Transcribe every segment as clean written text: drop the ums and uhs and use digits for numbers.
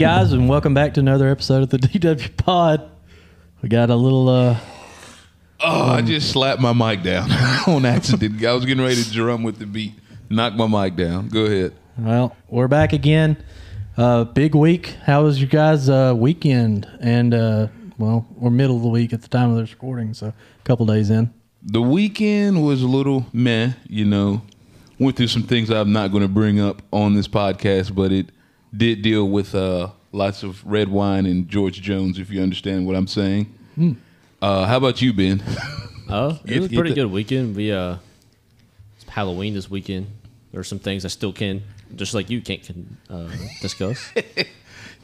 guys, and welcome back to another episode of the DW Pod. We got a little I just slapped my mic down on accident. I was getting ready to drum with the beat. Knock my mic down. Go ahead. Well, we're back again. Big week. How was your guys' weekend? And well, we're middle of the week at the time of this recording, so a couple days in. The weekend was a little meh, you know. Went through some things I'm not going to bring up on this podcast, but it did deal with lots of red wine and George Jones, if you understand what I'm saying. How about you, Ben? It was a pretty good weekend. We it's Halloween this weekend. There are some things I still can, just like you can discuss.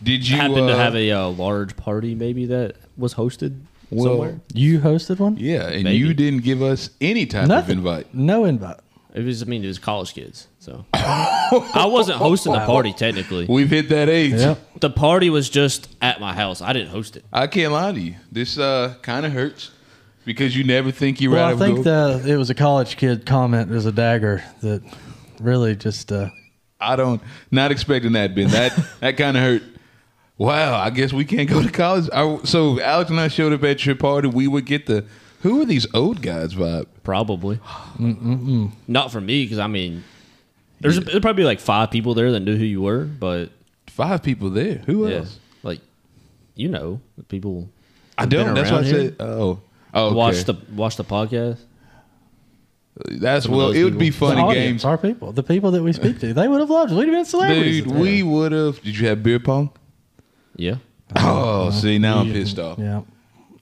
Did you happen to have a large party maybe that was hosted somewhere? You hosted one? Yeah, and Maybe. you didn't give us any type of invite. No invite. It was college kids, so I wasn't hosting the party technically. We've hit that age. Yep. The party was just at my house. I didn't host it. I can't lie to you. This kind of hurts because you never think you're Well, out I of think goal. it was a college kid comment as a dagger that really just... Not expecting that, Ben. That kind of hurt. Wow, I guess we can't go to college. So Alex and I showed up at your party. We would get the, who are these old guys vibe? Probably. Not for me, because I mean, there's probably like 5 people there that knew who you were, but 5 people there. Who else? like the people. I don't. That's what I said. Oh, okay. Watch the podcast. That's Some of well. those It would be people. fun the and audience, games, our people, the people that we speak to, they would have loved us. We'd have been celebrities. dude. We would have. Did you have beer pong? Yeah, Oh, see, now I'm pissed off. Yeah.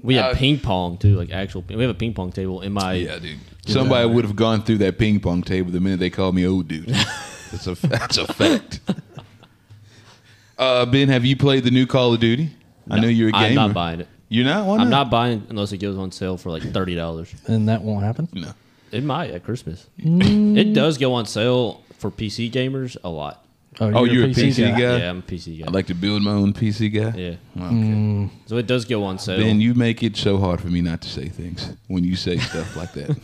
we had ping pong too, like actual. We have a ping pong table in my. Yeah, dude. Somebody would have gone through that ping pong table the minute they called me old dude. That's a fact. Ben, have you played the new Call of Duty? I know you're a gamer. I'm not buying it. You're not? Why I'm not? not buying it unless it goes on sale for like $30. And that won't happen? No. It might at Christmas. It does go on sale for PC gamers a lot. Oh, you're a PC guy? Yeah, I'm a PC guy. I like to build my own PC guy. Yeah. Okay. So it does go on sale. Ben, you make it so hard for me not to say things when you say stuff like that.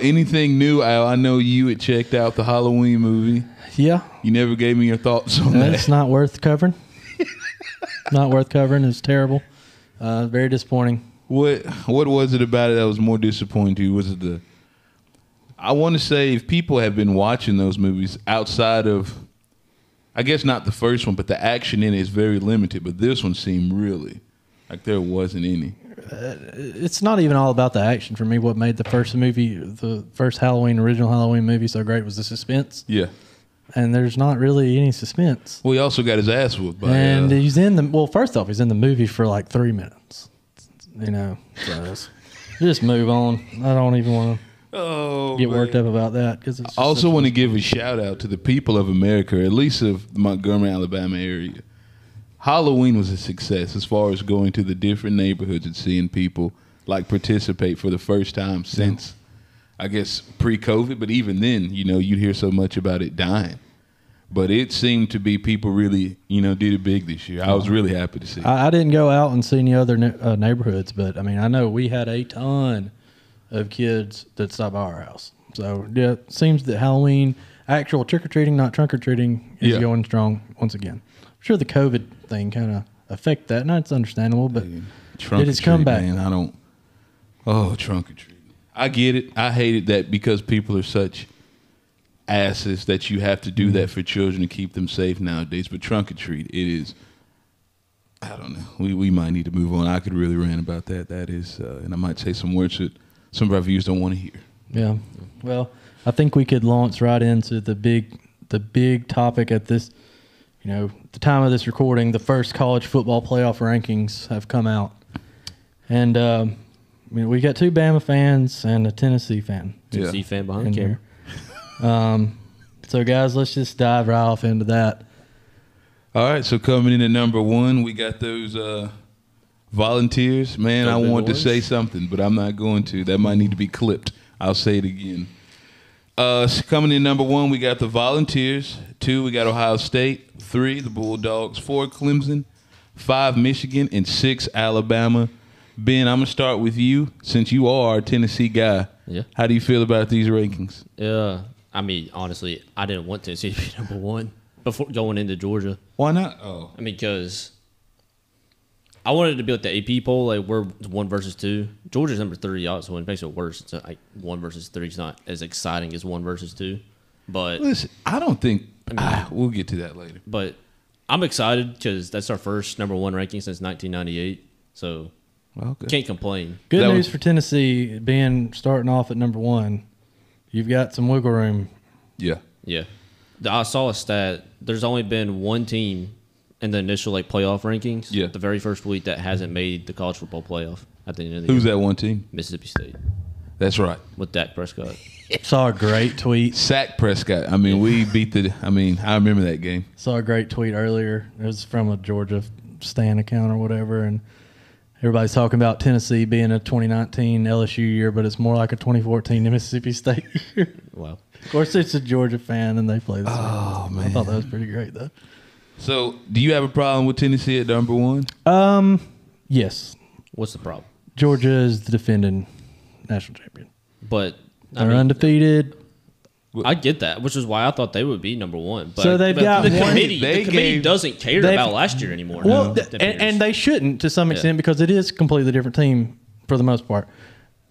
Anything new, Al? I know you had checked out the Halloween movie. Yeah. You never gave me your thoughts on that. It's not worth covering. Not worth covering. It's terrible. Very disappointing. What was it about it that was more disappointing to you? Was it I want to say if people have been watching those movies outside of, I guess not the first one, but the action in it is very limited. But this one seemed really like there wasn't any. It's not even all about the action for me. What made the first original Halloween movie so great was the suspense. Yeah. And there's not really any suspense. Well, he also got his ass whooped by. And he's in first off, he's in the movie for like 3 minutes. You know, so just move on. I don't even want to get worked up about that. Cause it's I also want to give a shout out to the people of America, at least of the Montgomery, Alabama area. Halloween was a success as far as going to the different neighborhoods and seeing people like participate for the first time since, I guess, pre-COVID. But even then, you know, you'd hear so much about it dying. But it seemed to be people really, you know, did it big this year. I was really happy to see. I didn't go out and see any other neighborhoods, but I mean, I know we had a ton of kids that stopped by our house. So yeah, it seems that Halloween, actual trick-or-treating, not trunk-or-treating, is going strong once again. I'm sure the COVID thing kind of affected that, and that's understandable, but it has come back. Man, trunk or treat. I get it. I hated that because people are such asses that you have to do that for children to keep them safe nowadays. But trunk or treat, it is. I don't know. We might need to move on. I could really rant about that. That is, and I might say some words that some of our viewers don't want to hear. Yeah. Well, I think we could launch right into the big topic at this. You know, the time of this recording, the first college football playoff rankings have come out, and we got 2 Bama fans and a Tennessee fan. Tennessee fan behind the camera. So guys, let's just dive right off into that. All right, so coming in at number 1, we got those volunteers. Man, I want to say something, but I'm not going to. That might need to be clipped. I'll say it again. Coming in number 1, we got the Volunteers. 2, we got Ohio State. 3, the Bulldogs. 4, Clemson. 5, Michigan. And 6, Alabama. Ben, I'm going to start with you since you are our Tennessee guy. Yeah. How do you feel about these rankings? I mean, honestly, I didn't want Tennessee to be number 1. before going into Georgia. Why not? Oh, I mean, because I wanted to be like the AP poll, like we're 1 versus 2. Georgia's number 3, so when it makes it worse, it's like 1 versus 3 is not as exciting as 1 versus 2. But listen, I don't think we'll get to that later. But I'm excited because that's our first number 1 ranking since 1998. So can't complain. Good news for Tennessee being starting off at number 1. You've got some wiggle room. Yeah. Yeah. I saw a stat. There's only been one team in the initial playoff rankings, the very first week, that hasn't made the college football playoff at the end of the year. Who's that one team? Mississippi State. That's right. With Dak Prescott. Saw a great tweet. Sack Prescott. I mean, we beat I remember that game. Saw a great tweet earlier. It was from a Georgia Stan account or whatever, and everybody's talking about Tennessee being a 2019 LSU year, but it's more like a 2014 Mississippi State year. Wow. Of course, it's a Georgia fan, and they play this. Oh, man. I thought that was pretty great, though. So, do you have a problem with Tennessee at number 1? Yes. What's the problem? Georgia is the defending national champion. But they're undefeated. I get that, which is why I thought they would be number 1. But, so they've got the committee doesn't care about last year anymore. Well, and they shouldn't to some extent because it is a completely different team for the most part.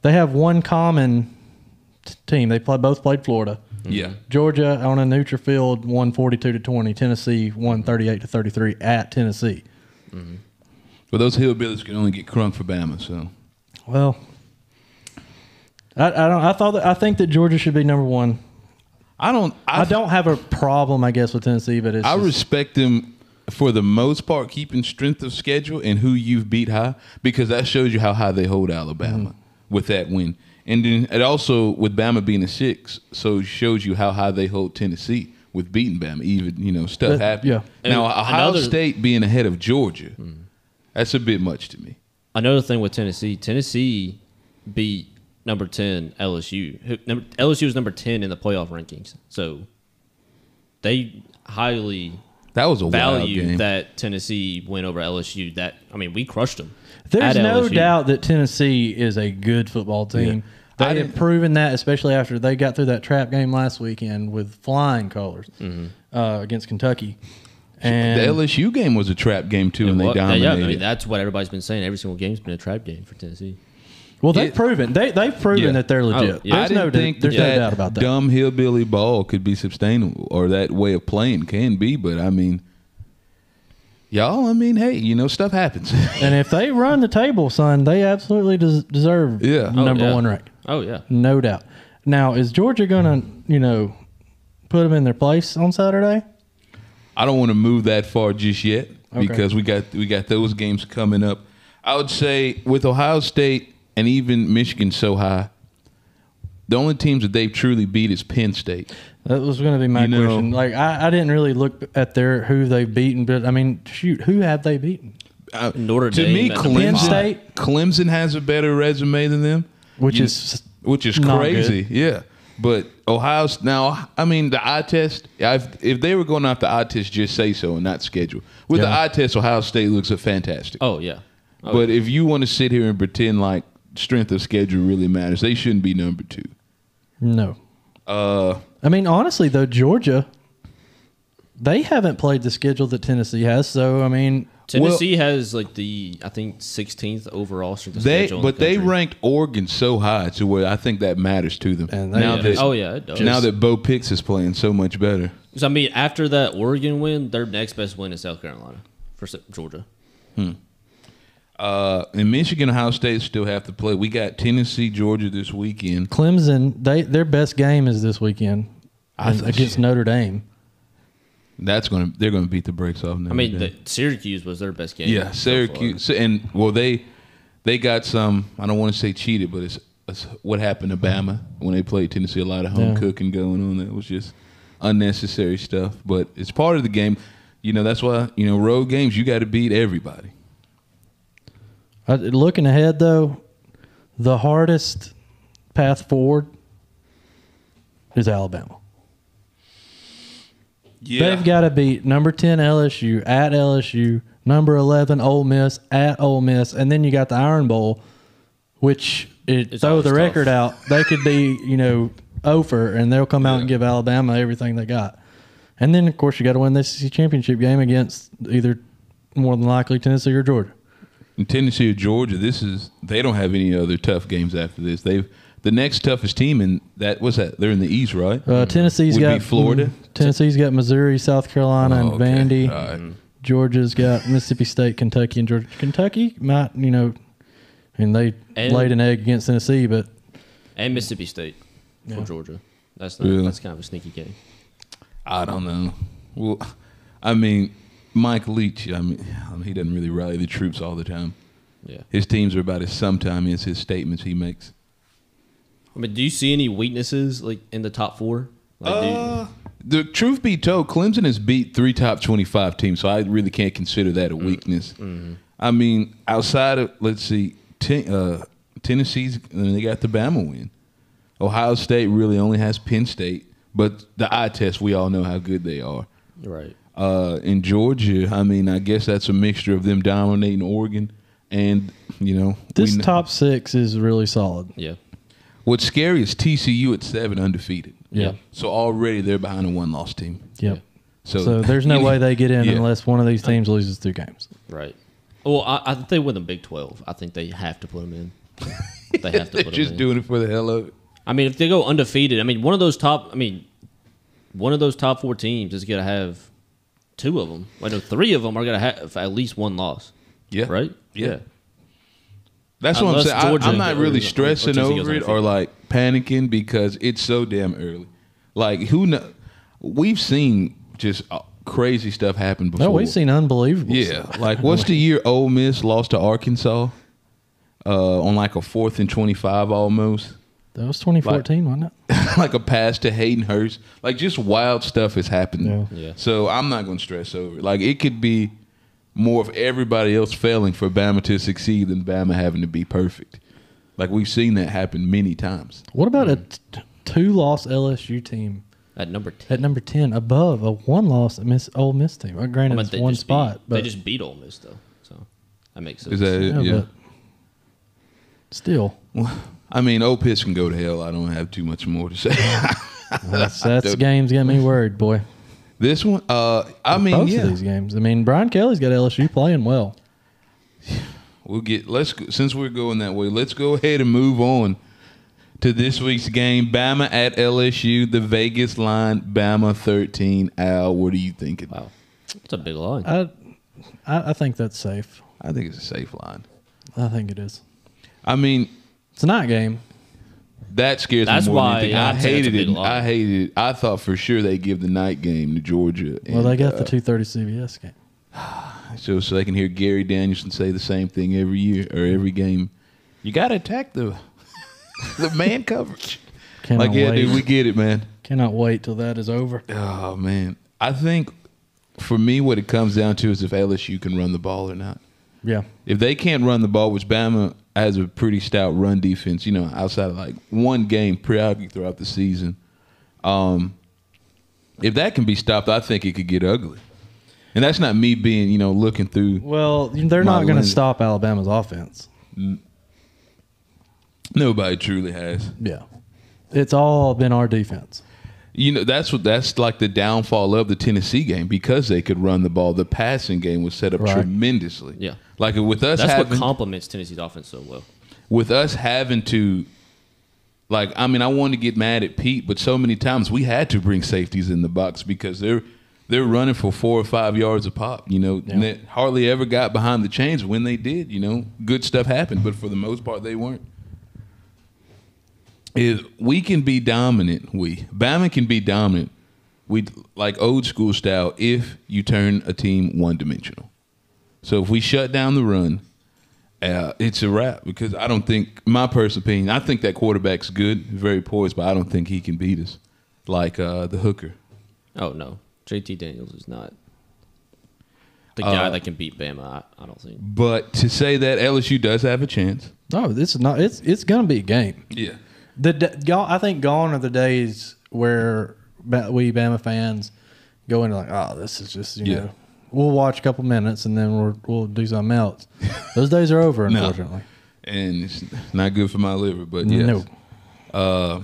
They have one common team. They both played Florida. Yeah. Georgia on a neutral field won 42-20. Tennessee won 38-33 at Tennessee. Mm-hmm. Well, those hillbillies can only get crunk for Bama. So, well, I think that Georgia should be number 1. I don't have a problem, I guess, with Tennessee, but I respect them for the most part, keeping strength of schedule and who you've beat high, because that shows you how high they hold Alabama with that win. And then it also, with Bama being a 6, so it shows you how high they hold Tennessee with beating Bama. Even, stuff happens. Yeah. Now, Ohio State being ahead of Georgia, that's a bit much to me. Another thing with Tennessee beat number 10 LSU. LSU was number 10 in the playoff rankings. So they highly value that Tennessee win over LSU. We crushed them. There's no doubt that Tennessee is a good football team. Yeah. They have proven that, especially after they got through that trap game last weekend with flying colors against Kentucky. And the LSU game was a trap game, too, and they dominated. Yeah, that's what everybody's been saying. Every single game's been a trap game for Tennessee. Well, they've proven that they're legit. I didn't think there's no doubt about that. Dumb hillbilly ball could be sustainable, or that way of playing can be. But y'all, hey, stuff happens. And if they run the table, son, they absolutely deserve number 1 rank. Oh yeah, no doubt. Now, is Georgia gonna put them in their place on Saturday? I don't want to move that far just yet because we got those games coming up. I would say with Ohio State and even Michigan so high, the only teams that they've truly beat is Penn State. That was going to be my question. I didn't really look at who they've beaten, but who have they beaten? Notre Dame. To me, Clemson has a better resume than them, which is crazy. Good. Yeah, but Ohio's now. The eye test. If they were going off the eye test, just say so and not schedule. With the eye test, Ohio State looks fantastic. Oh yeah. But if you want to sit here and pretend like strength of schedule really matters, they shouldn't be number 2. No. Honestly, though, Georgia, they haven't played the schedule that Tennessee has. So, Tennessee has the 16th overall strength of schedule. But they ranked Oregon so high to where I think that matters to them. And it does. Now that Bo Pix is playing so much better. So, after that Oregon win, their next best win is South Carolina for Georgia. In Michigan, Ohio State still have to play. We got Tennessee, Georgia this weekend. Clemson, their best game is this weekend against Notre Dame. They're going to beat the brakes off Notre Dame. Syracuse was their best game. Yeah, Syracuse, they got some. I don't want to say cheated, but it's what happened to Bama when they played Tennessee. A lot of home cooking going on. That was just unnecessary stuff, but it's part of the game. That's why road games you got to beat everybody. Looking ahead, though, the hardest path forward is Alabama. Yeah. They've got to beat number 10 LSU at LSU, number 11 Ole Miss at Ole Miss, and then you got the Iron Bowl, which throw the record out, they could be, over, and they'll come out and give Alabama everything they got. And then, of course, you got to win the SEC championship game against either more than likely Tennessee or Georgia. In Tennessee or Georgia, they don't have any other tough games after this. The next toughest team in that was that they're in the East, right? Tennessee's got Florida. Tennessee's got Missouri, South Carolina, and Vandy. Right. Georgia's got Mississippi State, Kentucky, and Georgia. Kentucky might, and they laid an egg against Tennessee, and Mississippi State for Georgia. That's kind of a sneaky game. I don't know. Well, I mean, Mike Leach. He doesn't really rally the troops all the time. Yeah, his teams are about as sometime as his statements he makes. I mean, do you see any weaknesses like in the top 4? The truth be told, Clemson has beat 3 top 25 teams, so I really can't consider that a weakness. Mm-hmm. I mean, outside of Tennessee's, they got the Bama win. Ohio State really only has Penn State, but the eye test, we all know how good they are. Right. In Georgia, I mean, I guess that's a mixture of them dominating Oregon and, this top 6 is really solid. Yeah. What's scary is TCU at 7 undefeated. Yeah. So already they're behind a 1-loss team. Yep. Yeah. So there's no way they get in unless one of these teams loses 2 games. Right. Well, I think they win the Big 12. I think they have to put them in. They have to put them in. They're just doing it for the hell of it. I mean, if they go undefeated, I mean, one of those top 4 teams is going to have 2 of them. I know 3 of them are going to have at least 1 loss. Yeah. Right? Yeah. That's what I'm saying. I'm not really stressing over it or like panicking because it's so damn early. Like we've seen just crazy stuff happen before. No, we've seen unbelievable stuff. Like what's the year Ole Miss lost to Arkansas on like a 4th and 25 almost? That was 2014, wasn't it? Like a pass to Hayden Hurst. Like just wild stuff has happened. Yeah. So I'm not going to stress over it. Like it could be more of everybody else failing for Bama to succeed than Bama having to be perfect. Like we've seen that happen many times. What about a 2-loss LSU team at number 10? At number 10, above a 1-loss Ole Miss team. Granted, it's one spot. But they just beat Ole Miss, though. So that makes sense. Is that it? Yeah. But still. Well, I mean, Ole Miss can go to hell. I don't have too much more to say. That's the game's got me worried, boy. This one, both of these games. I mean, Brian Kelly's got LSU playing well. Since we're going that way, let's go ahead and move on to this week's game. Bama at LSU, the Vegas line, Bama 13. Al, what are you thinking? Wow, it's a big line. I think that's safe. I think it's a safe line. I think it is. I mean, it's a night game. That scares me more than anything. I hated it. I thought for sure they'd give the night game to Georgia. Well, they got the 2:30 CBS game. So they can hear Gary Danielson say the same thing every year or every game. You got to attack the man coverage. Cannot wait. Dude, we get it, man. Cannot wait till that is over. Oh, man. I think for me what it comes down to is if LSU can run the ball or not. Yeah. If they can't run the ball, which Bama has a pretty stout run defense, outside of like one game periodically throughout the season. If that can be stopped, I think it could get ugly. And that's not me being, looking through. Well, they're not going to stop Alabama's offense. Nobody truly has. Yeah. It's all been our defense. That's like the downfall of the Tennessee game because they could run the ball. The passing game was set up tremendously. Yeah. Like with us what complements Tennessee's offense so well. With us having to, I wanted to get mad at Pete, but so many times we had to bring safeties in the box because they're running for 4 or 5 yards a pop. And they hardly ever got behind the chains. When they did, good stuff happened, but for the most part they weren't. We can be dominant. Bama can be dominant. Like old school style if you turn a team one-dimensional. So if we shut down the run, it's a wrap because I don't think, my personal opinion, I think that quarterback's good, very poised, but I don't think he can beat us like the hooker. Oh, no. JT Daniels is not the guy that can beat Bama, I don't think. But to say that LSU does have a chance. No, this is not. It's going to be a game. Yeah. I think gone are the days where we Bama fans go into this is just, we'll watch a couple minutes and then we'll do something else. Those days are over, unfortunately. No. And it's not good for my liver, but yes. No.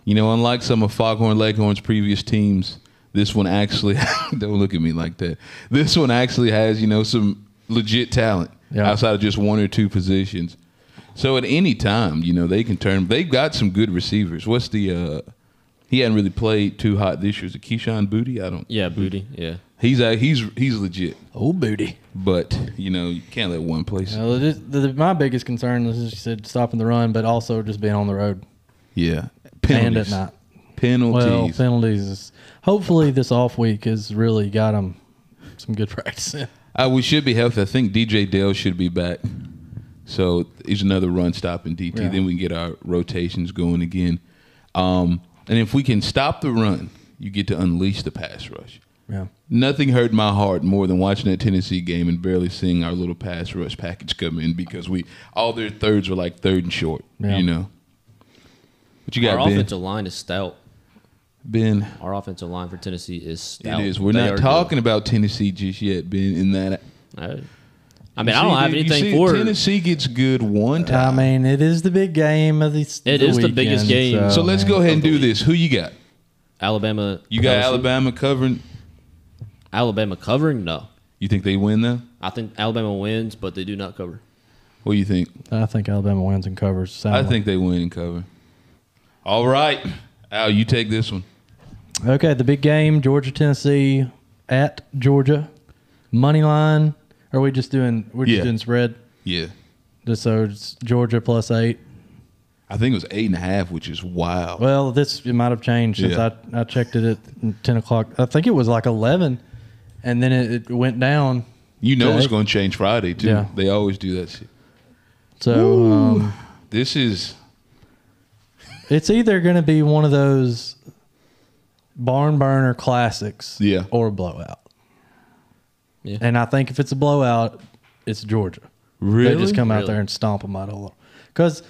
Unlike some of Foghorn Leghorn's previous teams, This one actually don't look at me like that. This one actually has, some legit talent outside of just one or two positions. So at any time, they can turn. They've got some good receivers. What's the? He hadn't really played too hot this year. Is it Keyshawn Booty? Yeah, Booty. Yeah. He's legit. Oh, Booty. But you can't let one place. My biggest concern is, as you said, stopping the run, but also just being on the road. Yeah. Penalties. And at night. Penalties. Well, penalties. Hopefully, this off week has really got them some good practice in. We should be healthy. I think DJ Dale should be back. So he's another run stop in DT. Yeah. Then we can get our rotations going again. And if we can stop the run, you get to unleash the pass rush. Yeah. Nothing hurt my heart more than watching that Tennessee game and barely seeing our little pass rush package come in because all their thirds were like third and short. Yeah. What you got, Our Ben? offensive line is stout. Ben. Our offensive line for Tennessee is stout. It is. We're not talking about Tennessee just yet, Ben, in that. I don't have anything for Tennessee gets good one time. I mean, it is the big game of the It is the biggest game. So let's go ahead and do this. Who you got? Alabama. You got Alabama covering? Alabama covering? No. You think they win, though? I think Alabama wins, but they do not cover. What do you think? I think Alabama wins and covers. I think they win and cover. All right. Al, you take this one. Okay, the big game, Georgia-Tennessee at Georgia. Money line. Are we just doing doing spread? Yeah. So it's Georgia +8. I think it was 8.5, which is wild. Well, it might have changed since I checked it at 10 o'clock. I think it was like 11, and then it went down. It's going to change Friday, too. Yeah. They always do that shit. So this is... It's either going to be one of those barn burner classics or a blowout. Yeah. And I think if it's a blowout, it's Georgia. Really? They just come out there and stomp them out a little. Because,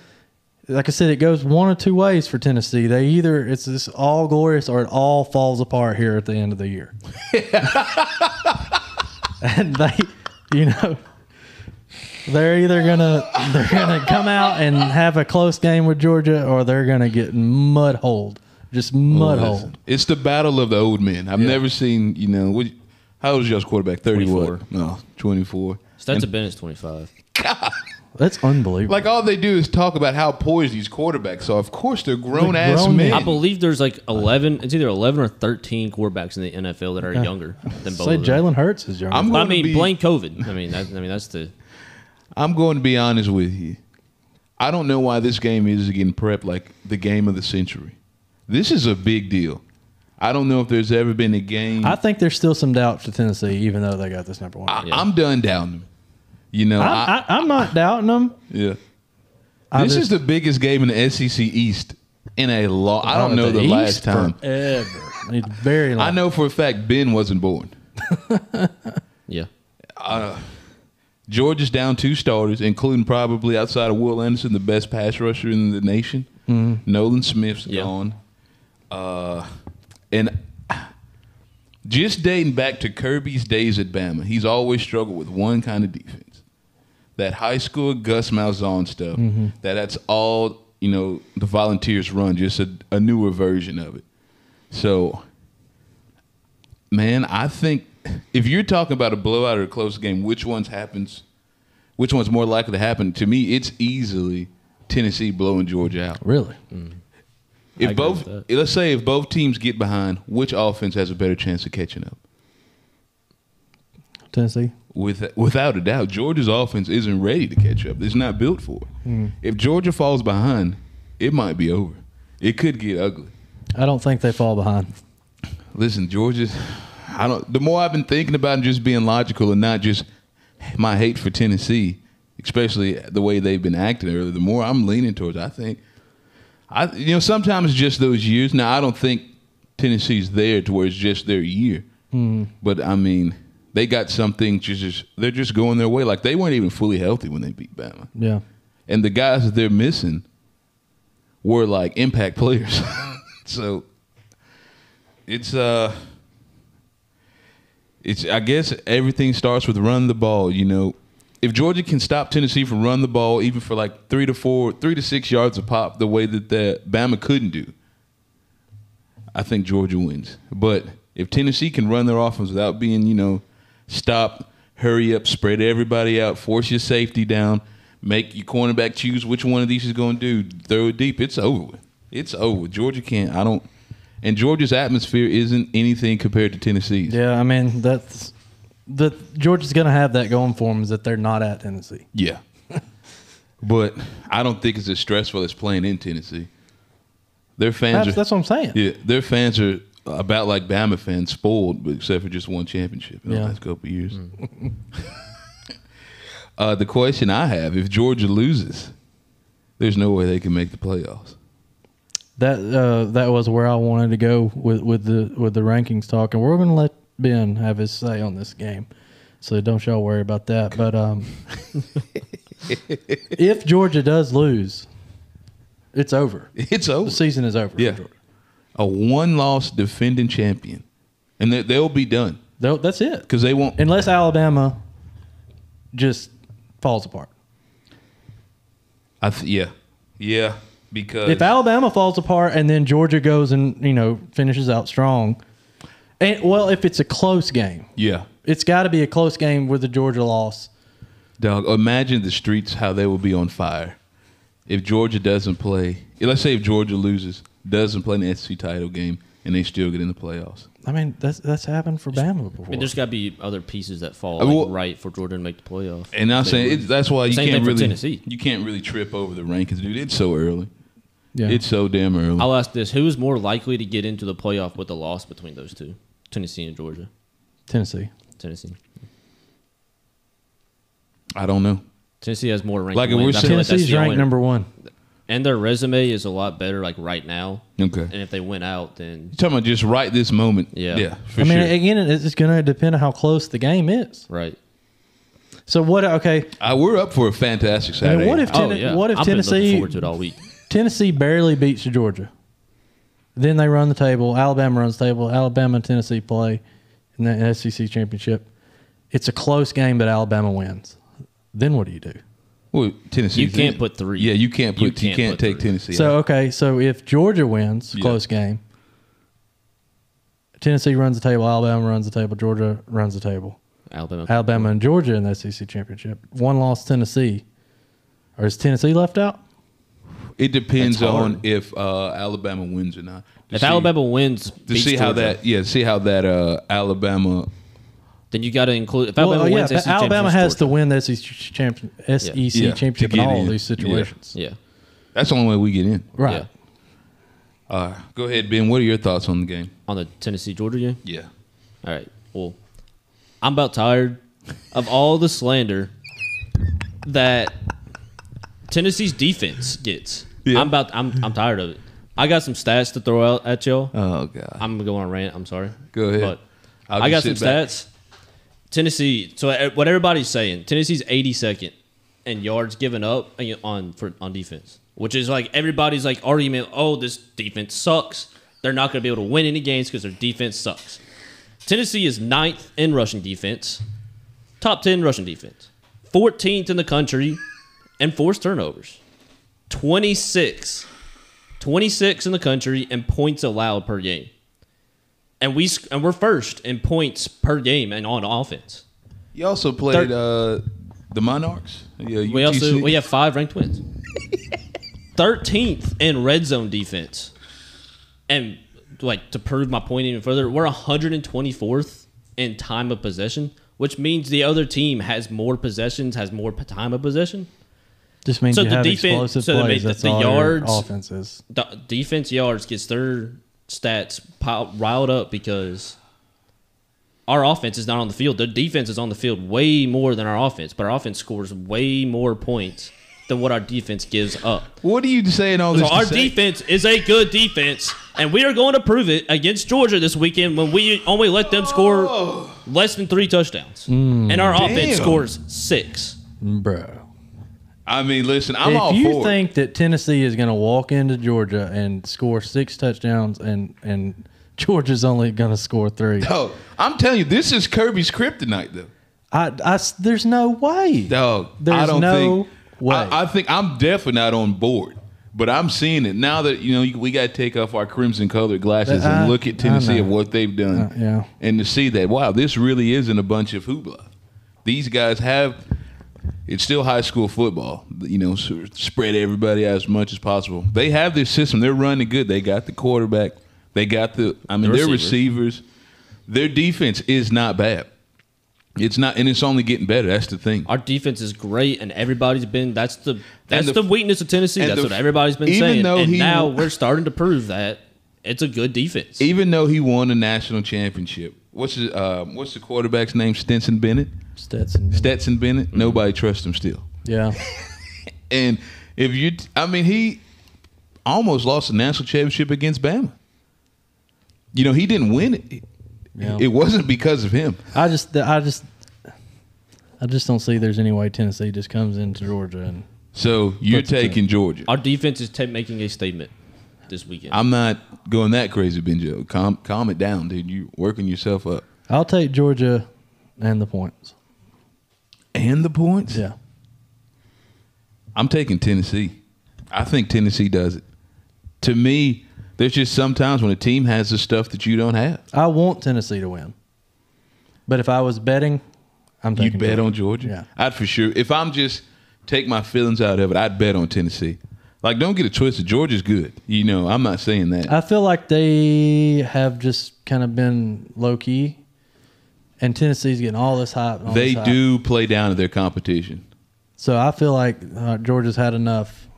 like I said, it goes one of two ways for Tennessee. It's this all glorious or it all falls apart here at the end of the year. And they're either gonna come out and have a close game with Georgia, or they're gonna get mud-holed. Just mud-holed. It's the battle of the old men. I've never seen, how old is y'all's quarterback? 30 24. what? No, 24. Stetson Bennett's 25. God. That's unbelievable. Like, all they do is talk about how poised these quarterbacks are. Of course, they're grown-ass men. I believe there's like 11. It's either 11 or 13 quarterbacks in the NFL that are younger than both of them. Jalen Hurts is younger. Blame COVID. That's the... I'm going to be honest with you. I don't know why this game is getting prepped like the game of the century. This is a big deal. I don't know if there's ever been a game. I think there's still some doubt for Tennessee, even though they got this number one. I'm done doubting them. I'm not doubting them. Yeah. This is the biggest game in the SEC East in a long. I don't know the last time ever. It's very long. I know for a fact Ben wasn't born. Yeah. Georgia's down 2 starters, including probably outside of Will Anderson, the best pass rusher in the nation. Mm-hmm. Nolan Smith's gone. And just dating back to Kirby's days at Bama, he's always struggled with one kind of defense. That high school Gus Malzahn stuff. Mm-hmm. That's all, the Volunteers run, just a newer version of it. So, man, I think if you're talking about a blowout or a close game, which one's more likely to happen? To me, it's easily Tennessee blowing Georgia out. Really? Mm. Let's say if both teams get behind, which offense has a better chance of catching up? Tennessee. Without a doubt, Georgia's offense isn't ready to catch up. It's not built for it. Mm. If Georgia falls behind, it might be over. It could get ugly. I don't think they fall behind. Listen, Georgia's. The more I've been thinking about it, just being logical and not just my hate for Tennessee, especially the way they've been acting earlier, the more I'm leaning towards. Sometimes it's just those years. Now, I don't think Tennessee's there to where it's just their year. Mm. But, they got something they're just going their way. Like, they weren't even fully healthy when they beat Bama. Yeah. And the guys that they're missing were, like, impact players. So, I guess everything starts with running the ball, If Georgia can stop Tennessee from running the ball even for like 3 to 6 yards a pop, the way that Bama couldn't do, I think Georgia wins. But If Tennessee can run their offense without being, stop, hurry up, spread everybody out, force your safety down, make your cornerback choose which one of these is going to do, throw it deep, it's over with. It's over. Georgia can't. And Georgia's atmosphere isn't anything compared to Tennessee's. Yeah, I mean, Georgia's going to have that going for them is that they're not at Tennessee. Yeah. But I don't think it's as stressful as playing in Tennessee. Their fans That's what I'm saying. Yeah, their fans are about like Bama fans, spoiled, but except for just one championship in the last couple of years. The question I have, if Georgia loses, there's no way they can make the playoffs. That was where I wanted to go with the rankings talk, and we're going to let Ben have his say on this game, so don't y'all worry about that. But if Georgia does lose, it's over. It's over. The season is over for Georgia. A one-loss defending champion, and they'll be done. That's it. Because they won't, unless Alabama just falls apart. Yeah. Because if Alabama falls apart and then Georgia goes and finishes out strong, and if it's a close game, it's got to be a close game with the Georgia loss. Dog, imagine the streets how they will be on fire if Georgia doesn't play. Let's say if Georgia loses, doesn't play in the SEC title game, and they still get in the playoffs. I mean, that's happened for Bama before. I mean, there's got to be other pieces that fall right for Georgia to make the playoff. And I'm saying that's why you can't really Tennessee. You can't really trip over the rankings, dude. It's so early. Yeah. It's so damn early. I'll ask this: who is more likely to get into the playoff with a loss between those two, Tennessee and Georgia? Tennessee. I don't know. Tennessee has more ranked. Like we're Tennessee's ranked number one, and their resume is a lot better. Like right now. Okay. And if they win out, then you're talking about just right this moment. Yeah. For sure. Again, it's going to depend on how close the game is. Right. So what? Okay. We're up for a fantastic Saturday. What if I've been looking forward to it all week. Tennessee barely beats Georgia. Then they run the table. Alabama runs the table. Alabama and Tennessee play in the SEC championship. It's a close game, but Alabama wins. Then what do you do? Well, Tennessee. You can't put 3. Yeah, you can't take Tennessee. So so if Georgia wins, close game. Tennessee runs the table. Alabama runs the table. Georgia runs the table. Alabama and Georgia in the SEC championship. One loss Tennessee. Or is Tennessee left out? It depends on if Alabama wins or not. If Alabama wins, to see how that Alabama. Then you got to include if Alabama wins. If Alabama has to win the SEC championship in all of these situations. Yeah, that's the only way we get in. Right. Go ahead, Ben. What are your thoughts on the game? On the Tennessee-Georgia game? Yeah. All right. Well, I'm about tired of all the slander that Tennessee's defense gets. Yeah. I'm tired of it. I got some stats to throw out at y'all. Oh God. I'm gonna go on a rant. I'm sorry. Go ahead. But I got some stats. Tennessee. So what everybody's saying, Tennessee's 82nd in yards given up on defense, which is like everybody's like argument. Oh, this defense sucks. They're not gonna be able to win any games because their defense sucks. Tennessee is 9th in rushing defense, top 10 rushing defense, 14th in the country, and forced turnovers. 26 in the country and points allowed per game. And we're first in points per game and on offense. You also played the Monarchs. Yeah, we have 5 ranked wins. 13th in red zone defense. And to prove my point even further, we're 124th in time of possession, which means the other team has more possessions, has more time of possession. Just means you have explosive plays. That's all yards, your offense is. The defense yards gets their stats riled up because our offense is not on the field. Their defense is on the field way more than our offense, but our offense scores way more points than what our defense gives up. What are you saying all this? So our defense is a good defense, and we are going to prove it against Georgia this weekend when we only let them score less than 3 touchdowns. And our offense scores 6. Bro. I mean, listen, I'm all for it. If you think that Tennessee is going to walk into Georgia and score 6 touchdowns and Georgia's only going to score 3. No, I'm telling you, this is Kirby's kryptonite, though. There's no way. Dog, There's no way. I think I'm definitely not on board But I'm seeing it now that we got to take off our crimson colored glasses and look at Tennessee and what they've done, and to see that this really isn't a bunch of hoopla. These guys have. It's still high school football, spread everybody out as much as possible. They have their system. They're running good. They got the quarterback. They got their receivers. Their defense is not bad. It's not, and it's only getting better. That's the thing. Our defense is great, and everybody's been. That's the weakness of Tennessee. That's what everybody's been saying. And now we're starting to prove that it's a good defense. Even though he won a national championship, what's the quarterback's name? Stetson Bennett. Stetson Bennett. Mm-hmm. Nobody trusts him still. Yeah. And he almost lost a national championship against Bama. He didn't win it. Yeah. It wasn't because of him. I just don't see there's any way Tennessee just comes into Georgia and. So you're taking Georgia. Our defense is making a statement this weekend. I'm not going that crazy, Benjo. Calm it down, dude. You working yourself up. I'll take Georgia and the points. And the points? Yeah. I'm taking Tennessee. I think Tennessee does it. To me, there's just sometimes when a team has the stuff that you don't have. I want Tennessee to win. But if I was betting, I'm taking Georgia. You bet on Georgia? Yeah. I'd for sure. If I'm just take my feelings out of it, I'd bet on Tennessee. Like, don't get it twisted. Georgia's good. I'm not saying that. I feel like they have just kind of been low-key. And Tennessee's getting all this hype. They do play down to their competition. So I feel like Georgia's had enough.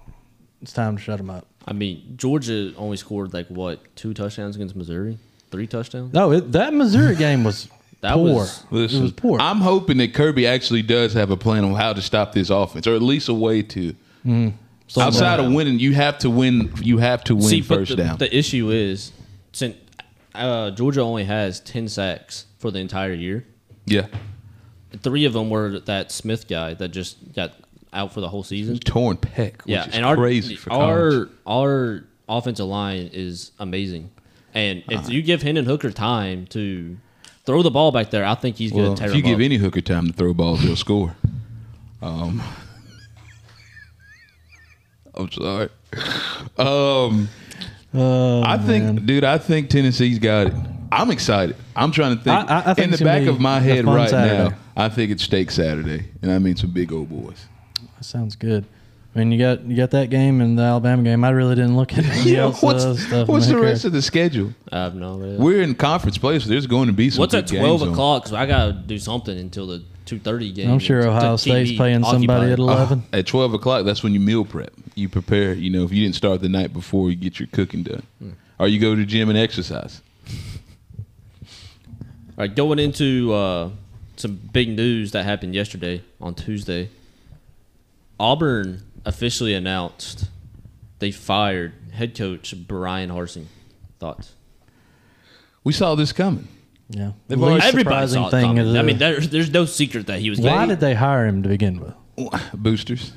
It's time to shut them up. I mean, Georgia only scored 2 touchdowns against Missouri? 3 touchdowns? No, that Missouri game was poor. Listen, it was poor. I'm hoping that Kirby actually does have a plan on how to stop this offense, or at least a way to. Outside of winning, you have to win. You have to win first down. The issue is, since Georgia only has 10 sacks for the entire year. Yeah. 3 of them were that Smith guy that just got out for the whole season. Torn pec, which is and crazy for college. Our offensive line is amazing. And if you give Hendon Hooker time to throw the ball back there, I think he's going to tear if you him give up. any hooker time to throw balls, he'll score. I'm sorry. I think Tennessee's got it. I'm excited. I'm trying to think. I think in the back of my head right Saturday. now, I think it's Steak Saturday, and I mean some big old boys. That sounds good. I mean, you got that game and the Alabama game. I really didn't look at any else stuff. What's the rest of the schedule? I have no idea. We're in conference play, so there's going to be some. What's at 12 o'clock? Because I got to do something until the 2:30 game. I'm sure Ohio State's playing somebody at 11. At 12 o'clock, that's when you meal prep. You prepare. If you didn't start the night before, you get your cooking done. Or you go to the gym and exercise. All right, going into some big news that happened yesterday on Tuesday. Auburn officially announced they fired head coach Brian Harsing. Thoughts? We saw this coming. Yeah. Everybody saw it coming. I mean, there's no secret that he was. Why did they hire him to begin with? Boosters.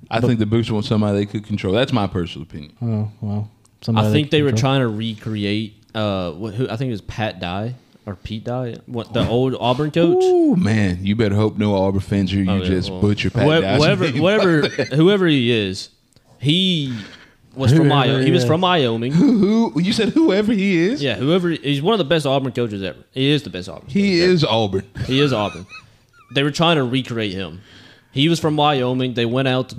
I think the booster wants somebody they could control. That's my personal opinion. Oh, well. I think they were trying to recreate, who I think it was Pat Dye or Pete Dye, the old Auburn coach. Oh man, you better hope no Auburn fans hear you butcher Pat Dye. Whoever he is, he was from Wyoming. He was from Wyoming. Who you said? Whoever he is. Yeah, he's one of the best Auburn coaches ever. He is the best Auburn. He is Auburn. He is Auburn. They were trying to recreate him. He was from Wyoming. They went out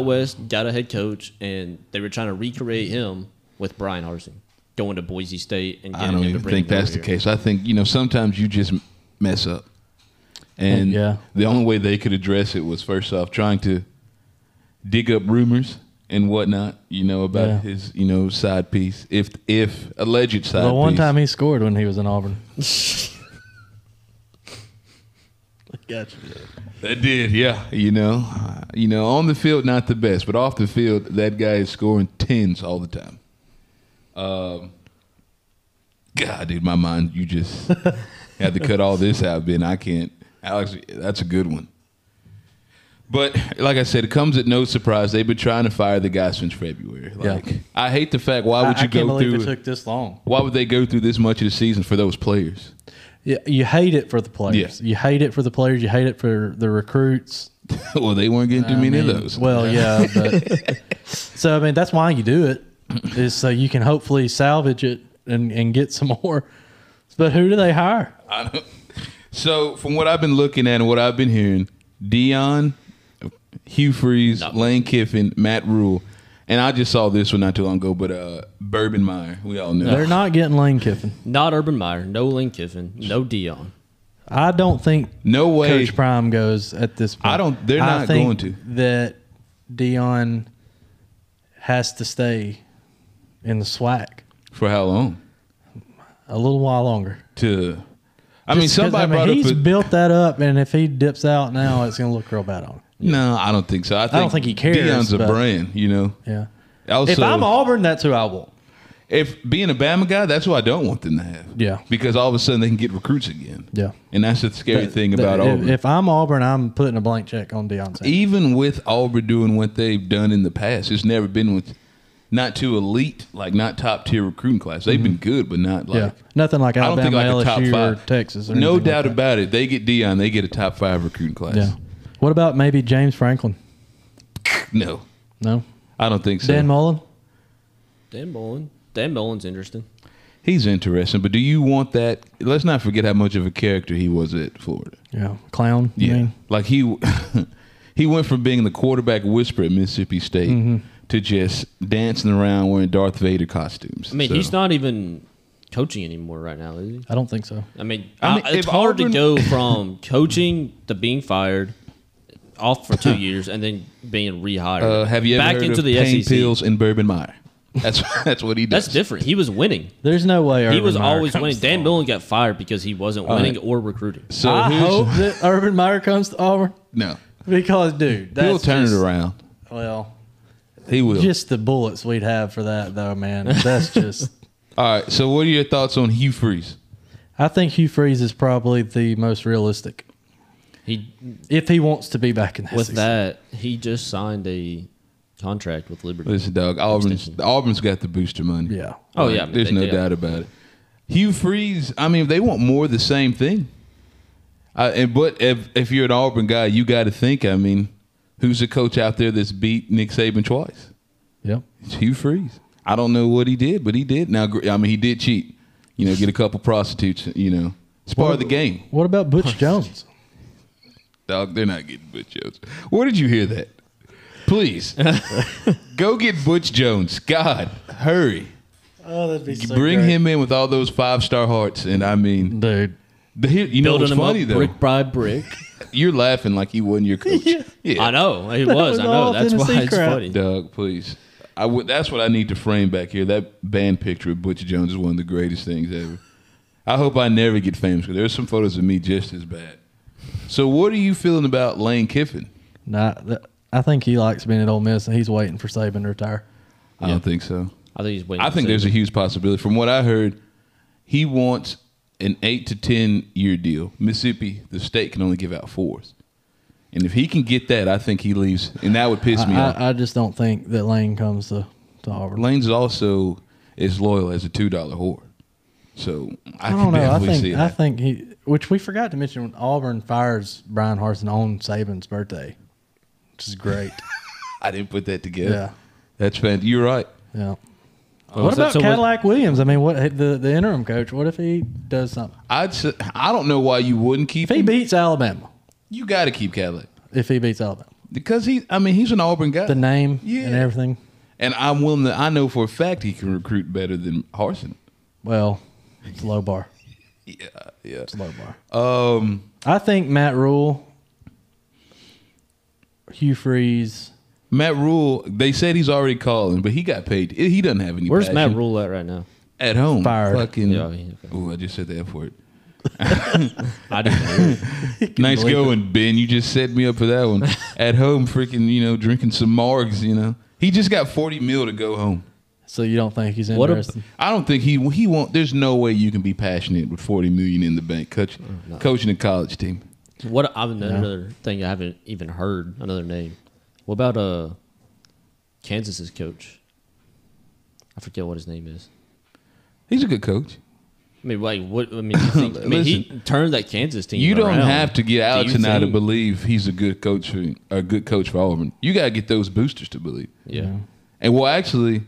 west, got a head coach, and they were trying to recreate him with Brian Harsing, going to Boise State and getting him to bring him. I don't even think that's the case. I think sometimes you just mess up, and the only way they could address it was first off trying to dig up rumors and whatnot, about his side piece, if alleged side piece. The one time he scored when he was in Auburn. Gotcha. That did, yeah. On the field, not the best, but off the field, that guy is scoring 10s all the time. God, dude, my mind, you just had to cut all this out, Ben. I can't. Alex, that's a good one. But like I said, it comes at no surprise. They've been trying to fire the guy since February. I hate the fact. Why would you go through? I can't believe it took this long. Why would they go through this much of the season for those players? Yeah, you hate it for the players. Yeah. You hate it for the players. You hate it for the recruits. Well, they weren't getting too many of those. Well, yeah, but so I mean that's why you do it, is so you can hopefully salvage it and get some more. But who do they hire? So from what I've been looking at and what I've been hearing, Deion, Hugh Freeze, Lane Kiffin, Matt Rule, and I just saw this one not too long ago, but Urban Meyer, we all know. They're not getting Lane Kiffin. Not Urban Meyer, no Lane Kiffin, no Deion. I don't think no way Coach Prime goes at this point. They're not going to. That Deion has to stay in the SWAC. For how long? A little while longer. Somebody he's built that up, and if he dips out now, it's going to look real bad on him. No, I don't think so. I don't think he cares. Deion's a brand, you know. Yeah. Also, if I'm Auburn, that's who I want. If being a Bama guy, that's what I don't want them to have. Yeah. Because all of a sudden they can get recruits again. Yeah. And that's the scary thing about Auburn. If I'm Auburn, I'm putting a blank check on Deion Sanders. Even with Auburn doing what they've done in the past, it's never been with not too elite, like not top tier recruiting class. They've been good, but not like nothing like Alabama, a top LSU, five. or Texas. Or No doubt about it. They get Deion, they get a top 5 recruiting class. Yeah. What about maybe James Franklin? No, I don't think so. Dan Mullen. Dan Mullen's interesting. He's interesting, but do you want that? Let's not forget how much of a character he was at Florida. Yeah, clown. You mean? Like he went from being the quarterback whisperer at Mississippi State to just dancing around wearing Darth Vader costumes. I mean, he's not even coaching anymore right now, is he? I don't think so. I mean it's hard to go from coaching to being fired, off for 2 years, and then being rehired. Have you ever back heard into of the pain SEC? pills and Bourbon Meyer? That's what he does. That's different. He was winning. There's no way He was Urban Meyer always comes winning. to Dan Auburn. Mullen got fired because he wasn't winning or recruiting. So I hope that Urban Meyer comes to Auburn. No, Because, dude, that's he'll turn it around. Well, He will. just the bullets we'd have for that, though, man. That's just. All right. So, what are your thoughts on Hugh Freeze? I think Hugh Freeze is probably the most realistic. If he wants to be back in the With SEC. that, he just signed a contract with Liberty. Listen, dog. Auburn's got the booster money. Yeah. Oh, yeah. There's no doubt about it. Hugh Freeze. I mean, if they want more of the same thing. But if you're an Auburn guy, you got to think. I mean, who's the coach out there that's beat Nick Saban twice? Yep. It's Hugh Freeze. I don't know what he did, but he did. Now, I mean, he did cheat. You know, get a couple prostitutes. You know, it's part of the game. What about Butch Jones? Dog, they're not getting Butch Jones. Where did you hear that? Please, go get Butch Jones. God, hurry. Oh, that'd be so Bring great. him in with all those 5-star hearts. And I mean, Dude. you know what's Building him funny, up though? brick by brick. You're laughing like he wasn't your coach. Yeah. I know. He was. I all know. That's why Tennessee it's crap. funny. Doug, please. That's what I need to frame back here. That band picture of Butch Jones is one of the greatest things ever. I hope I never get famous because there's some photos of me just as bad. So what are you feeling about Lane Kiffin? I think he likes being at Ole Miss, and he's waiting for Saban to retire. I don't think so. I think he's waiting. I think there's a huge possibility. From what I heard, he wants an 8 to 10 year deal. Mississippi, the state can only give out 4s. And if he can get that, I think he leaves, and that would piss me off. I just don't think that Lane comes to Auburn. Lane's also as loyal as a $2 whore. So I don't can know. definitely see that. I think he, which we forgot to mention, when Auburn fires Brian Harsin on Saban's birthday, which is great. I didn't put that together. Yeah. That's fantastic. You're right. Yeah. What about Cadillac Williams? I mean, what the interim coach? What if he does something? I don't know why you wouldn't keep If he him. beats Alabama, You got to keep Cadillac if he beats Alabama, because he's an Auburn guy. the name Yeah. and everything. And I'm willing to. I know for a fact he can recruit better than Harsin. Well, it's a low bar. Yeah. It's a low bar. I I think Matt Rule, Hugh Freeze. Matt Rule. They said he's already calling, but he got paid. He doesn't have any. Where's passion. Matt Rule at right now? At home. Fired. Fucking. Yeah, okay. Ooh, I just said the F word. I didn't know. Nice going, Ben. You just set me up for that one. At home, freaking, drinking some margs. He just got $40 million to go home. So you don't think he's What a- interested? I don't think he won't. There's no way you can be passionate with $40 million in the bank, coaching a college team. Another thing I haven't even heard, another name. What about Kansas's coach? I forget what his name is. He's a good coach. I mean, like, what? I mean, you think, I mean, he turned that Kansas team. You don't around. have to get Alex and I to believe he's a good coach for Auburn. You got to get those boosters to believe. Yeah. And well, actually,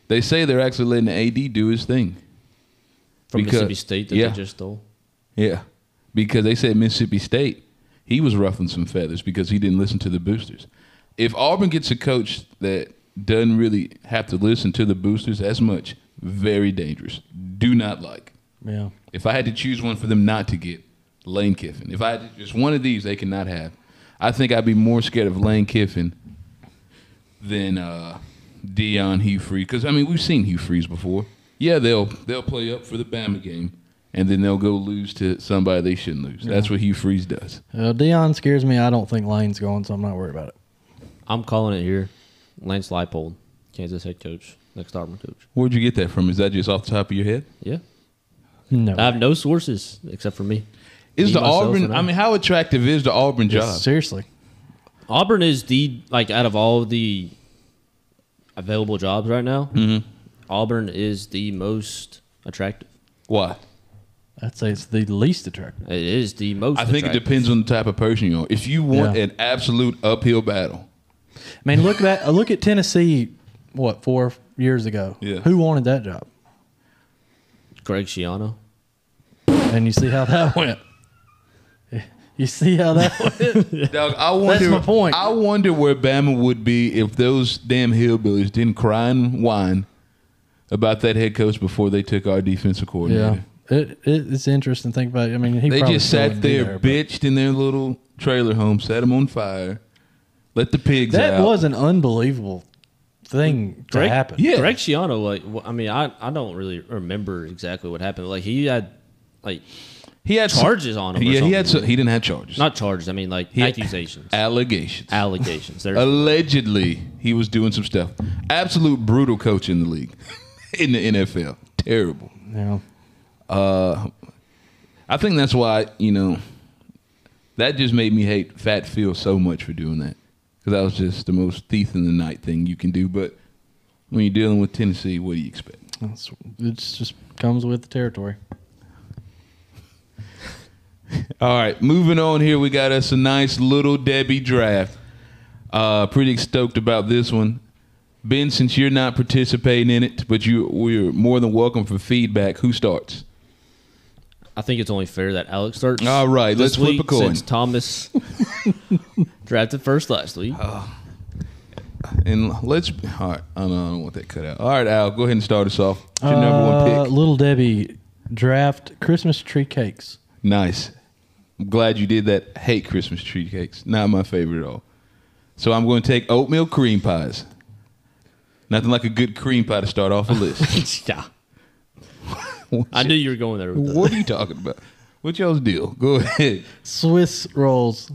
they say they're actually letting the AD do his thing. From Mississippi State that they just stole? Yeah. Because they said Mississippi State, he was ruffling some feathers because he didn't listen to the boosters. If Auburn gets a coach that doesn't really have to listen to the boosters as much, very dangerous. Do not like. Yeah. If I had to choose one for them not to get, Lane Kiffin. If I had to, just one of these they cannot have. I think I'd be more scared of Lane Kiffin than Deion Hugh Freeze. Because, I mean, we've seen Hugh Freeze before. Yeah, they'll play up for the Bama game, and then they'll go lose to somebody they shouldn't lose. Yeah. That's what Hugh Freeze does. Deion scares me. I don't think Lane's going, so I'm not worried about it. I'm calling it here. Lance Leipold, Kansas head coach, next Auburn coach. Where'd you get that from? Is that just off the top of your head? Yeah. No. I have no sources except for me. Is the Auburn, I mean, how attractive is the Auburn job? Seriously. Auburn is out of all the available jobs right now, Auburn is the most attractive. Why? I'd say it's the least attractive. It is the most attractive. It depends on the type of person you are. If you want an absolute uphill battle. I mean, look at Tennessee, 4 years ago? Yeah. Who wanted that job? Greg Schiano. And you see how that went. You see how that went? Doug, that's my point. I wonder where Bama would be if those damn hillbillies didn't cry and whine about that head coach before they took our defensive coordinator. Yeah, it's interesting to think about it. I mean, they just sat there, bitched in their little trailer home, set them on fire, let the pigs out. That was an unbelievable thing to happen. Yeah. Greg Schiano, I mean, I don't really remember exactly what happened. Like, he had charges on him. Yeah, he didn't have charges. Not charges. I mean, like accusations. Allegations. Allegedly, he was doing some stuff. Absolute brutal coach in the league, in the NFL. Terrible. Yeah. I think that's why, that just made me hate Fat Phil so much for doing that. Because that was just the most thief in the night thing you can do. But when you're dealing with Tennessee, what do you expect? It just comes with the territory. All right, moving on here, we got us a nice Little Debbie draft. Pretty stoked about this one. Ben, since you're not participating in it, but we're more than welcome for feedback, who starts? I think it's only fair that Alex starts. All right, let's flip a coin. Since Thomas drafted first last week. And all right, I don't want that cut out. All right, Al, go ahead and start us off. What's your number one pick? Little Debbie draft Christmas tree cakes. Nice. I'm glad you did that. Hate Christmas tree cakes. Not my favorite at all. So I'm going to take oatmeal cream pies. Nothing like a good cream pie to start off a list. Yeah. I knew you were going there with that. What are you talking about? What's y'all's deal? Go ahead. Swiss rolls.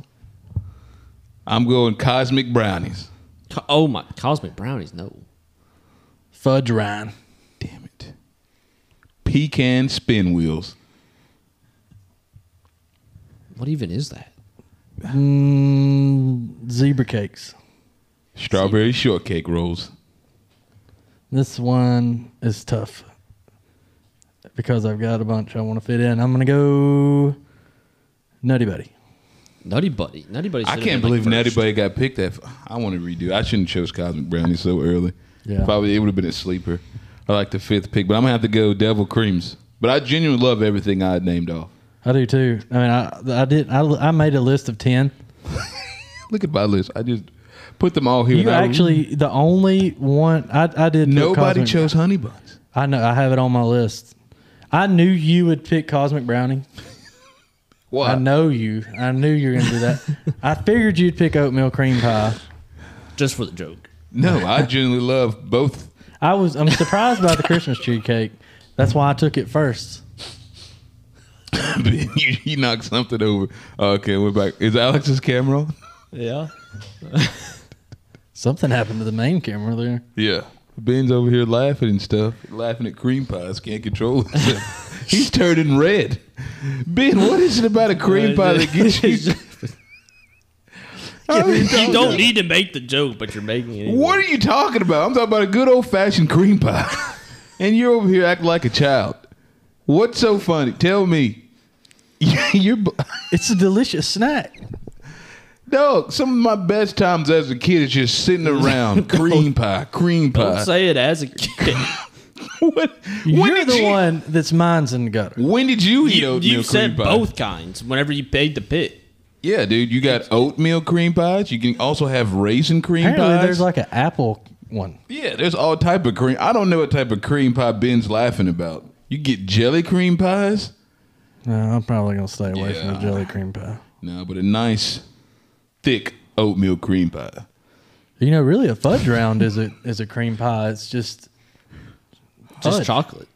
I'm going cosmic brownies. Oh, my. Cosmic brownies, no. Fudge rind. Damn it. Pecan spin wheels. What even is that? Zebra cakes. Strawberry shortcake rolls. This one is tough because I've got a bunch I want to fit in. I'm going to go Nutty Buddy. Nutty Buddy. Nutty Buddy. I can't believe Nutty Buddy got picked. I want to redo. I shouldn't have chose Cosmic Brownie so early. Yeah. Probably it would have been a sleeper. I like the fifth pick, but I'm going to have to go Devil Creams. But I genuinely love everything I had named off. I do too. I mean, I made a list of 10. Look at my list. I just put them all here. You actually, the only one I did. Nobody chose Honey Buns. I know. I have it on my list. I knew you would pick Cosmic Brownie. Why? I know you. I knew you were going to do that. I figured you'd pick oatmeal cream pie. Just for the joke. No, I genuinely love both. I'm surprised about the Christmas tree cake. That's why I took it first. you knocked something over. Okay, we're back. Is Alex's camera on? Yeah. Something happened to the main camera there. Yeah. Ben's over here laughing and stuff. Laughing at cream pies. Can't control himself. He's turning red. Ben, what is it about a cream pie that gets you? You don't need to make the joke, but you're making it anyway. What are you talking about? I'm talking about a good old-fashioned cream pie. And you're over here acting like a child. What's so funny? Tell me. It's a delicious snack. No, some of my best times as a kid is just sitting around cream pie. Don't say it as a kid. You're the one that's mine's in the gutter. When did you eat oatmeal You cream said pie? both kinds whenever you paid the pit. Yeah, dude. You got oatmeal cream pies. You can also have raisin cream Apparently, pies. there's like an apple one. Yeah, there's all type of cream. I don't know what type of cream pie Ben's laughing about. You get jelly cream pies? No, I'm probably gonna stay away from the Yeah. jelly cream pie. No, but a nice, thick oatmeal cream pie. You know, really, a fudge round is a cream pie. It's just fudge. Chocolate.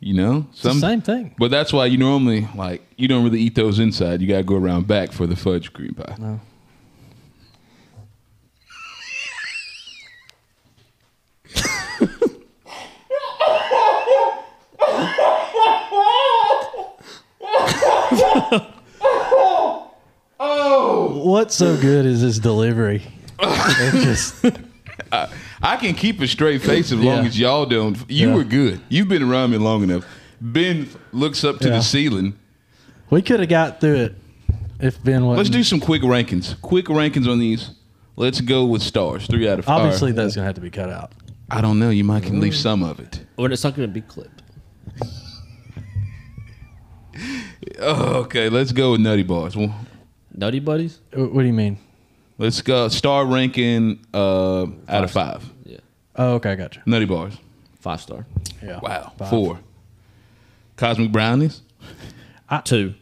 You know, It's the same thing. But that's why you normally you don't really eat those inside. You gotta go around back for the fudge cream pie. No. What's so good is his delivery. It's just I can keep a straight face as long Yeah. as y'all don't. You were good. You've been around me long enough. Ben looks up to Yeah. the ceiling. we could have got through it if Ben wasn't. Let's do some quick rankings. Quick rankings on these. Let's go with stars. 3 out of 5. Obviously, that's gonna have to be cut out. I don't know. You might can leave some of it. Or it's not going to be clipped. Oh, okay, let's go with Nutty Bars. Well, Nutty Buddies? What do you mean? let's go star ranking out of 5. Yeah. Oh, okay, I got you. Nutty Bars. 5-star. Yeah. Wow. 5. 4. Cosmic Brownies. 2.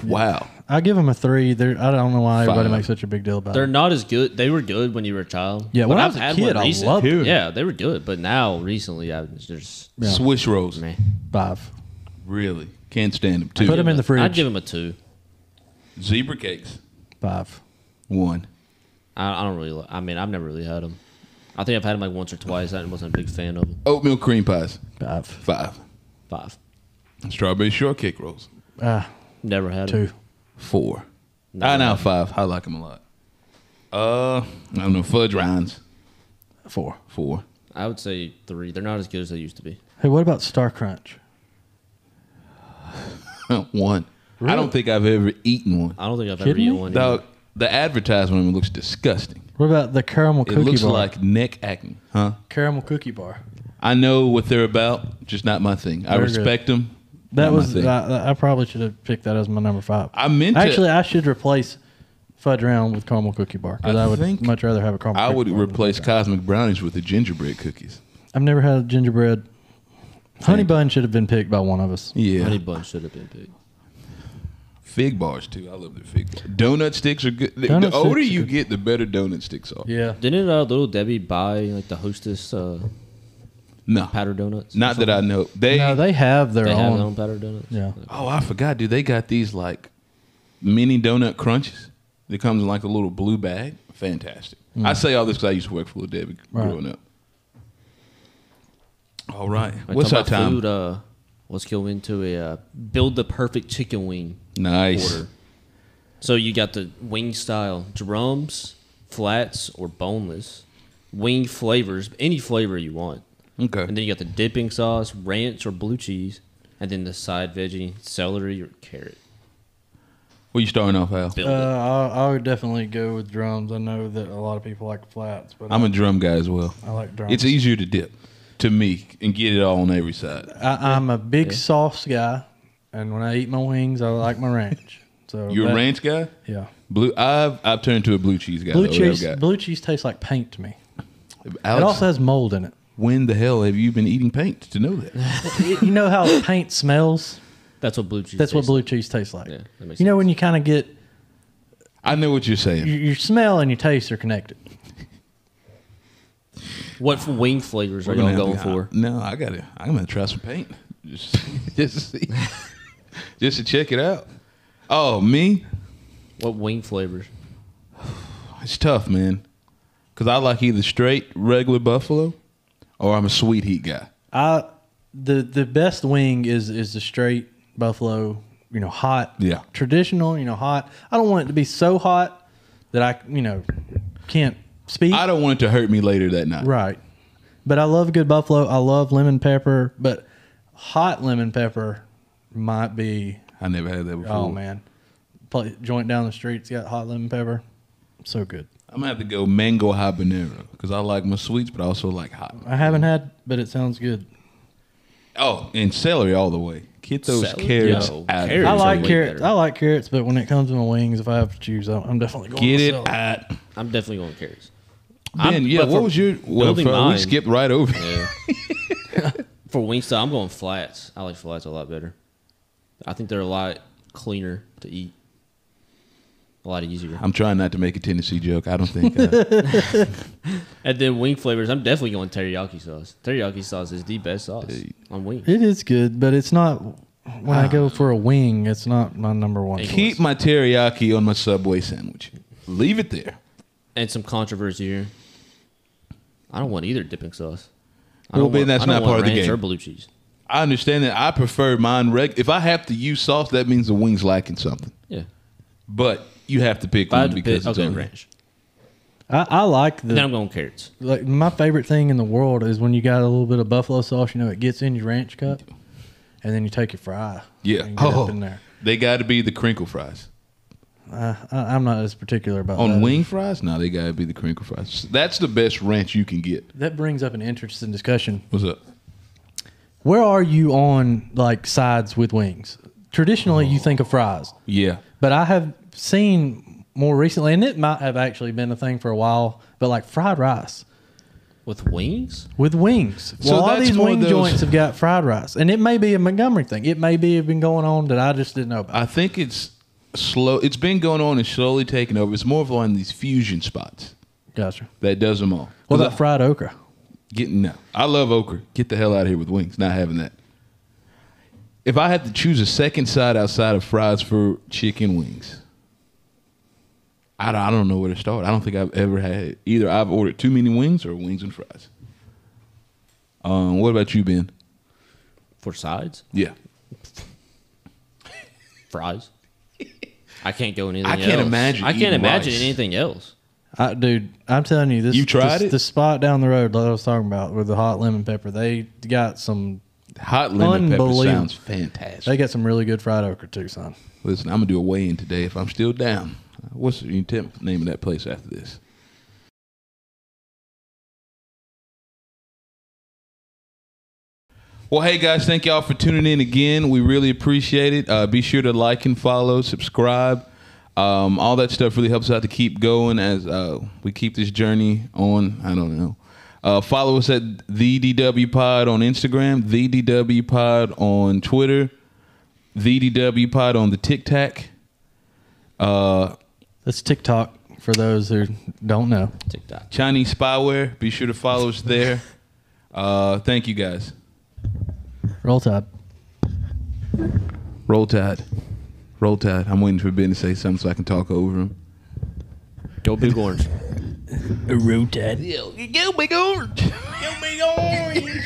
Wow. I give them a 3. I don't know why everybody 5. makes such a big deal about They're it. not as good. They were good when you were a child. Yeah, But when I I've was a had kid, one I recent. loved them. Yeah, they were good. But now, recently, I was just Yeah. Swiss rolls. meh. 5. Really? Can't stand them. 2. Put them in the fridge. I'd give them a 2. Zebra cakes. 5. 1. I don't really. I mean, I've never really had them. I think I've had them like once or twice. I wasn't a big fan of them. Oatmeal cream pies. 5. 5. 5. Strawberry shortcake rolls. Never had them. 2. 4. Never Now had 5. I like them a lot. I don't know. Fudge rinds. 4. 4. I would say 3. They're not as good as they used to be. Hey, what about Star Crunch? 1. Really? I don't think I've ever eaten one. I don't think I've Kidding ever eaten me? one. Dog, the advertisement of it looks disgusting. What about the caramel It cookie looks bar? like neck acne. Huh? Caramel cookie bar. I know what they're about, just not my thing. I Very respect them. That not my was thing. I probably should have picked that as my number 5. I meant to. Actually, I should replace Fudge Round with caramel cookie bar because I I would think much rather have a caramel. I cookie would bar than replace Fudge Round. cosmic brownies with the gingerbread cookies. I've never had gingerbread. Honey bun should have been picked by one of us. Yeah. Honey bun should have been big. Fig bars too. I love the fig bars. Donut sticks are good. Donut The older sticks are you good. get, the better donut sticks are. Yeah. Didn't Little Debbie buy like the Hostess No, powder donuts? not that I know. They No, they have their They own. have their own powder donuts. Yeah. Oh, I forgot, dude. They got these like mini donut crunches. It comes in like a little blue bag. Fantastic. I say all this because I used to work for Little Debbie growing up. All right. Like, What's talk our about time? Food, let's go into a build the perfect chicken wing Nice. order. So you got the wing style drums, flats, or boneless. Wing flavors, any flavor you want. Okay. And then you got the dipping sauce, ranch or blue cheese, and then the side veggie, celery or carrot. Where you starting off, Al? Build it. I would definitely go with drums. I know that a lot of people like flats, but I'm a drum guy as well. I like drums. It's easier to dip, to me, and get it all on every side. I'm a big sauce guy, and when I eat my wings, I like my ranch. So You're a that- ranch guy? Yeah. I've turned to a blue cheese guy. Blue though, cheese. that I've got. Blue cheese tastes like paint to me. It Alex, also has mold in it. when the hell have you been eating paint to know that? You know how paint smells? That's what blue cheese That's what tastes blue cheese tastes like. Yeah, that makes You know sense. when you kind of get I know what you're saying. your smell and your taste are connected. like. What wing flavors are We're gonna y'all have going to- for? No, I'm gonna try some paint. Just to see. Just to check it out. Oh, me? What wing flavors? It's tough, man. Because I like either straight, regular buffalo, or I'm a sweet heat guy. The best wing is the straight buffalo, hot. Yeah. Traditional, hot. I don't want it to be so hot that I, can't speak. I don't want it to hurt me later that night. Right. But I love a good buffalo. I love lemon pepper, but hot lemon pepper might be. I never had that before. Oh man, joint down the street's got hot lemon pepper. So good. I'm gonna have to go mango habanero because I like my sweets, but I also like hot. I haven't had, but it sounds good. Oh, and celery all the way. Get those carrots out. Carrots I like carrots. better. I like carrots, but when it comes to my wings, if I have to choose, I'm definitely going. Get with it celery. out. I'm definitely going carrots. Ben, yeah, what was your building we mine? skipped right over. Yeah. For Wingstop, I'm going flats. I like flats a lot better. I think they're a lot cleaner to eat. A lot easier. I'm trying not to make a Tennessee joke. I don't think. And then wing flavors, I'm definitely going teriyaki sauce. Teriyaki sauce is the best sauce on wings. It is good, but it's not. When I go for a wing, it's not my number one. Keep my teriyaki on my Subway sandwich. Leave it there. And some controversy here. I don't want either dipping sauce. Well, Ben, that's not part of the ranch game. Or blue cheese. I understand that. I prefer mine if I have to use sauce, that means the wing's lacking something. Yeah. But you have to pick If I one had to because pick, I'll it's go on ranch. I like Then I'm going carrots. like my favorite thing in the world is when you got a little bit of buffalo sauce. You know, it gets in your ranch cup, and then you take your fry. Yeah. and get up in there. They got to be the crinkle fries. I'm not as particular about On that. wing fries? No, they got to be the crinkle fries. That's the best ranch you can get. That brings up an interesting discussion. What's up? Where are you on like sides with wings? Traditionally, you think of fries, Yeah. but I have seen more recently, and it might have actually been a thing for a while, but like fried rice With wings? with wings. So Well, a lot of that's these one of wing those- joints have got fried rice, and it may be a Montgomery thing. It may be have been going on that I just didn't know about. I think it's slow. It's been going on and slowly taking over. It's more of one of these fusion spots Gotcha. that does them all. What about fried okra? No, I love okra. Get the hell out of here with wings. Not having that. If I had to choose a second side outside of fries for chicken wings, I don't know where to start. I don't think I've ever had either. I've ordered too many wings or wings and fries. What about you, Ben? For sides? Yeah. Fries? I can't go anything I else. can't imagine I can't eating imagine rice. anything else. Dude, I'm telling you, this. You tried it? The spot down the road, like I was talking about, with the hot lemon pepper. They got some. Hot lemon pepper Unbelievable. sounds fantastic. They got some really good fried okra too, son. Listen, I'm gonna do a weigh-in today if I'm still down. What's the name of that place after this? Well, hey guys, thank y'all for tuning in again. We really appreciate it. Be sure to like and follow, subscribe. All that stuff really helps out to keep going as we keep this journey on. I don't know. Follow us at the DW Pod on Instagram, the DW Pod on Twitter, the DW Pod on the TikTok. That's TikTok for those who don't know. TikTok. Chinese Spyware. Be sure to follow us there. Thank you guys. Roll Tide. Roll Tide. Roll Tide. I'm waiting for Ben to say something so I can talk over him. Go Big Orange. Roll Tide. Go Big Orange. Go Big Orange.